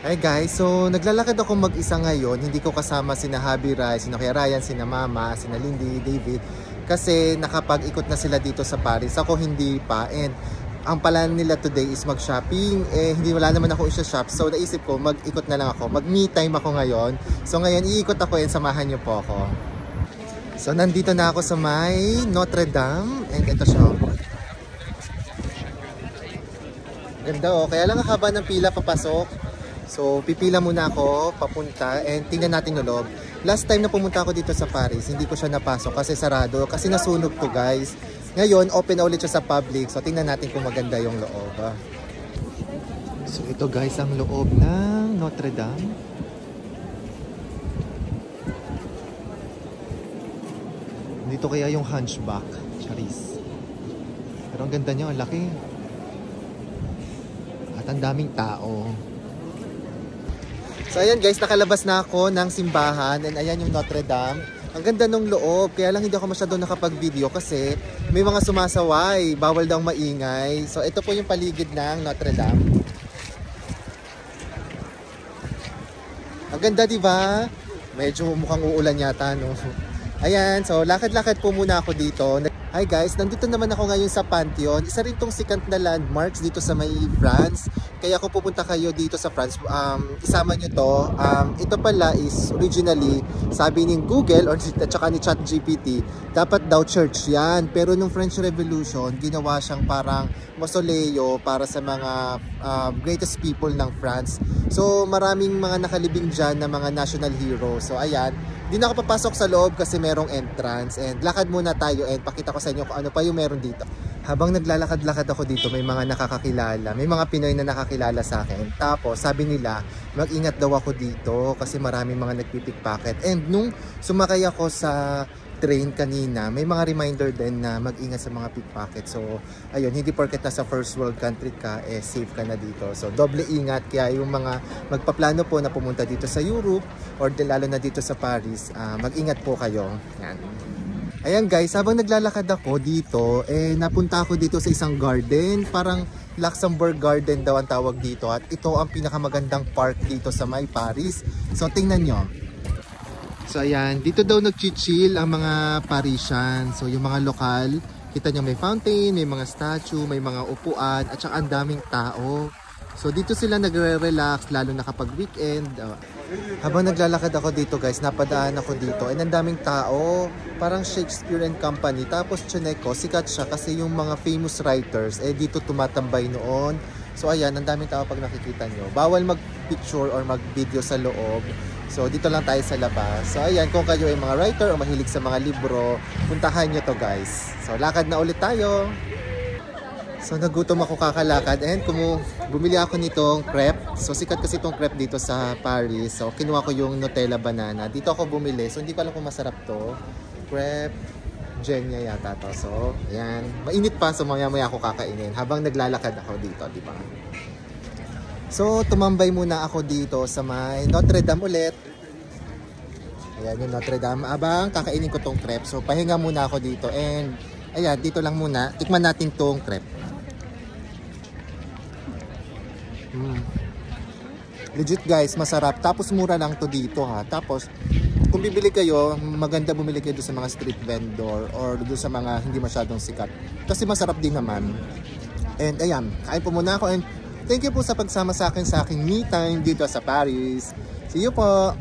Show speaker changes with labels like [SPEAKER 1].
[SPEAKER 1] Hi guys, so naglalakad ako mag-isa ngayon. Hindi ko kasama sina Habi Rai, sina Kuya Ryan, sina Mama, sina Lindy, David. Kasi nakapag-ikot na sila dito sa Paris. Ako hindi pa. And ang plan nila today is mag-shopping. Hindi wala naman ako isa-shop. So naisip ko, mag-ikot na lang ako. Mag-me time ako ngayon. So ngayon, iikot ako and samahan niyo po ako. So nandito na ako sa may Notre Dame. And ito siya. Ganda oh. Kaya lang ang haba ng pila papasok. So, pipila muna ako, papunta, and tingnan natin yung loob. Last time na pumunta ako dito sa Paris, hindi ko siya napasok kasi sarado, kasi nasunog to guys. Ngayon, open na ulit siya sa public, so tingnan natin kung maganda yung loob. So, ito guys, ang loob ng Notre Dame. Dito kaya yung hunchback, Charis. Pero ang ganda niya, ang laki. At ang daming tao. So ayan guys, nakalabas na ako ng simbahan and ayan yung Notre Dame. Ang ganda ng loob, kaya lang hindi ako masyado nakapag-video kasi may mga sumasaway, bawal daw maingay. So ito po yung paligid ng Notre Dame. Ang ganda, di ba? Medyo mukhang uulan yata, no? Ayan, so lakad-lakad po muna ako dito. Hi guys, nandito naman ako ngayon sa Pantheon. Isa rin tong sikat na landmarks dito sa may France. Kaya kung pupunta kayo dito sa France, isama nyo to. Ito pala is originally, sabi ni Google or tsaka ni ChatGPT, dapat daw church yan. Pero nung French Revolution, ginawa siyang parang mausoleo para sa mga greatest people ng France. So maraming mga nakalibing dyan na mga national heroes. So ayan, di na ako papasok sa loob kasi merong entrance. And lakad muna tayo and pakita ko sa inyo kung ano pa yung meron dito. Habang naglalakad-lakad ako dito, may mga nakakakilala. May mga Pinoy na nakakilala sa akin. Tapos sabi nila, mag-ingat daw ako dito kasi maraming mga nagpipickpocket. And nung sumakay ako sa train kanina, may mga reminder din na mag-ingat sa mga pickpocket. So, ayun, hindi porket nasa first world country ka, safe ka na dito. So, doble ingat. Kaya yung mga magpaplano po na pumunta dito sa Europe or lalo na dito sa Paris, mag-ingat po kayo. Yan. Ayan guys, habang naglalakad ako dito, napunta ako dito sa isang garden. Parang Luxembourg Garden daw ang tawag dito. At ito ang pinakamagandang park dito sa may Paris. So, tingnan nyo. So ayan, dito daw nag-chill ang mga Parisian. So yung mga lokal, kita nyo may fountain, may mga statue, may mga upuan, at saka ang daming tao. So dito sila nagre-relax, lalo na kapag weekend. Habang naglalakad ako dito guys, napadaan ako dito. And ang daming tao, parang Shakespeare and Company. Tapos Chuneco, sikat siya kasi yung mga famous writers, dito tumatambay noon. So ayan, ang daming tao pag nakikita nyo. Bawal mag-picture or mag-video sa loob. So dito lang tayo sa labas. So ayan, kung kayo ay mga writer o mahilig sa mga libro, puntahan nyo to guys. So lakad na ulit tayo. So nagutom ako kakalakad and bumili ako nitong crepe. So sikat kasi itong crepe dito sa Paris. So kinuha ko yung Nutella banana. Dito ako bumili. So hindi ko alam kung masarap to. Crepe Genia yata to. So ayan, mainit pa, so maya-maya ako kakainin habang naglalakad ako dito, di ba? So, tumambay muna ako dito sa may Notre Dame ulit. Ayan yung Notre Dame. Abang kakainin ko tong crepe. So, pahinga muna ako dito. And, ayan, dito lang muna. Tikman natin tong crepe. Legit guys, masarap. Tapos mura lang to dito ha. Tapos, kung bibili kayo, maganda bumili kayo doon sa mga street vendor or doon sa mga hindi masyadong sikat. Kasi masarap din naman. And, ayan, kain po muna ako and thank you po sa pagsama sa akin sa aking me time dito sa Paris. See you po!